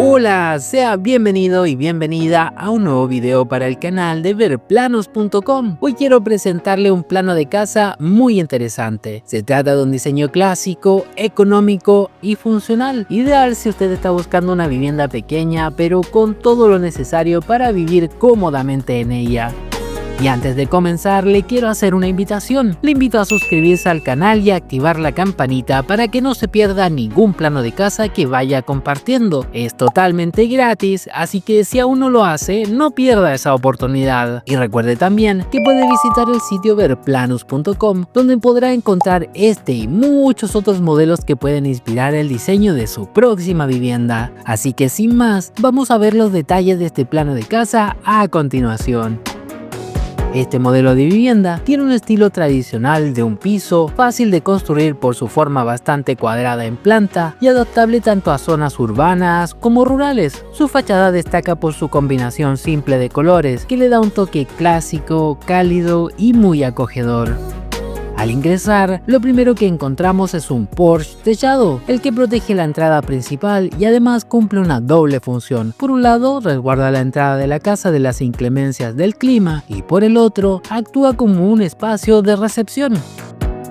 Hola, sea bienvenido y bienvenida a un nuevo video para el canal de verplanos.com. Hoy quiero presentarle un plano de casa muy interesante. Se trata de un diseño clásico, económico y funcional, ideal si usted está buscando una vivienda pequeña pero con todo lo necesario para vivir cómodamente en ella. Y antes de comenzar le quiero hacer una invitación. Le invito a suscribirse al canal y a activar la campanita para que no se pierda ningún plano de casa que vaya compartiendo. Es totalmente gratis, así que si aún no lo hace, no pierda esa oportunidad. Y recuerde también que puede visitar el sitio verplanos.com, donde podrá encontrar este y muchos otros modelos que pueden inspirar el diseño de su próxima vivienda. Así que sin más, vamos a ver los detalles de este plano de casa a continuación. Este modelo de vivienda tiene un estilo tradicional de un piso, fácil de construir por su forma bastante cuadrada en planta y adaptable tanto a zonas urbanas como rurales. Su fachada destaca por su combinación simple de colores, que le da un toque clásico, cálido y muy acogedor. Al ingresar, lo primero que encontramos es un porche techado, el que protege la entrada principal y además cumple una doble función. Por un lado, resguarda la entrada de la casa de las inclemencias del clima y por el otro, actúa como un espacio de recepción.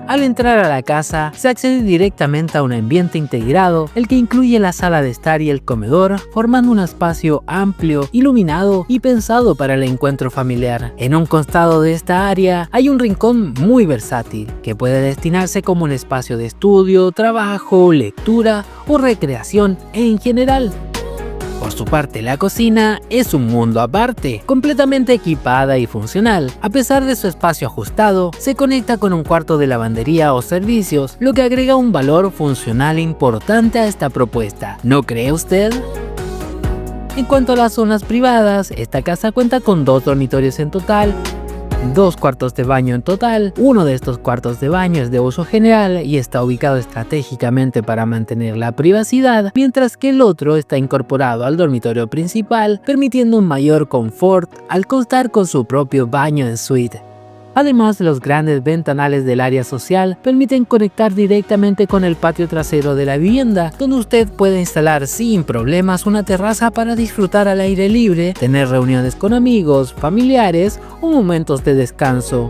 Al entrar a la casa, se accede directamente a un ambiente integrado, el que incluye la sala de estar y el comedor, formando un espacio amplio, iluminado y pensado para el encuentro familiar. En un costado de esta área hay un rincón muy versátil, que puede destinarse como un espacio de estudio, trabajo, lectura o recreación en general. Por su parte, la cocina es un mundo aparte, completamente equipada y funcional. A pesar de su espacio ajustado, se conecta con un cuarto de lavandería o servicios, lo que agrega un valor funcional importante a esta propuesta. ¿No cree usted? En cuanto a las zonas privadas, esta casa cuenta con 2 dormitorios en total, 2 cuartos de baño en total. Uno de estos cuartos de baño es de uso general y está ubicado estratégicamente para mantener la privacidad, mientras que el otro está incorporado al dormitorio principal, permitiendo un mayor confort al contar con su propio baño en suite. Además, los grandes ventanales del área social permiten conectar directamente con el patio trasero de la vivienda, donde usted puede instalar sin problemas una terraza para disfrutar al aire libre, tener reuniones con amigos, familiares o momentos de descanso.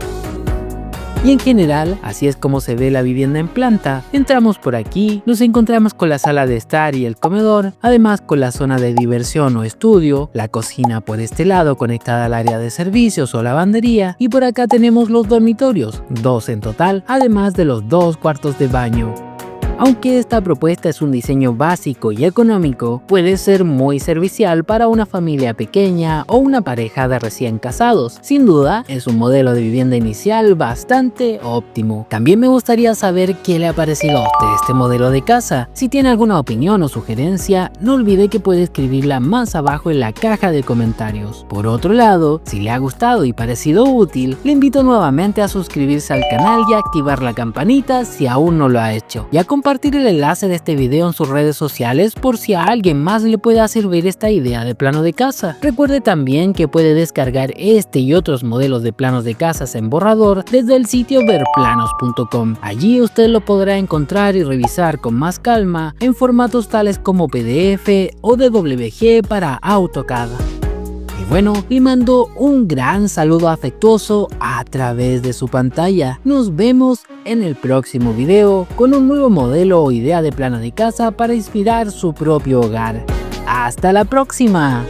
Y en general, así es como se ve la vivienda en planta. Entramos por aquí, nos encontramos con la sala de estar y el comedor, además con la zona de diversión o estudio, la cocina por este lado conectada al área de servicios o lavandería, y por acá tenemos los dormitorios, 2 en total, además de los 2 cuartos de baño. Aunque esta propuesta es un diseño básico y económico, puede ser muy servicial para una familia pequeña o una pareja de recién casados. Sin duda, es un modelo de vivienda inicial bastante óptimo. También me gustaría saber qué le ha parecido a usted este modelo de casa. Si tiene alguna opinión o sugerencia, no olvide que puede escribirla más abajo en la caja de comentarios. Por otro lado, si le ha gustado y parecido útil, le invito nuevamente a suscribirse al canal y a activar la campanita si aún no lo ha hecho. Y a compartir el enlace de este video en sus redes sociales por si a alguien más le pueda servir esta idea de plano de casa. Recuerde también que puede descargar este y otros modelos de planos de casas en borrador desde el sitio verplanos.com. Allí usted lo podrá encontrar y revisar con más calma en formatos tales como PDF o DWG para AutoCAD. Bueno, le mando un gran saludo afectuoso a través de su pantalla. Nos vemos en el próximo video con un nuevo modelo o idea de plano de casa para inspirar su propio hogar. ¡Hasta la próxima!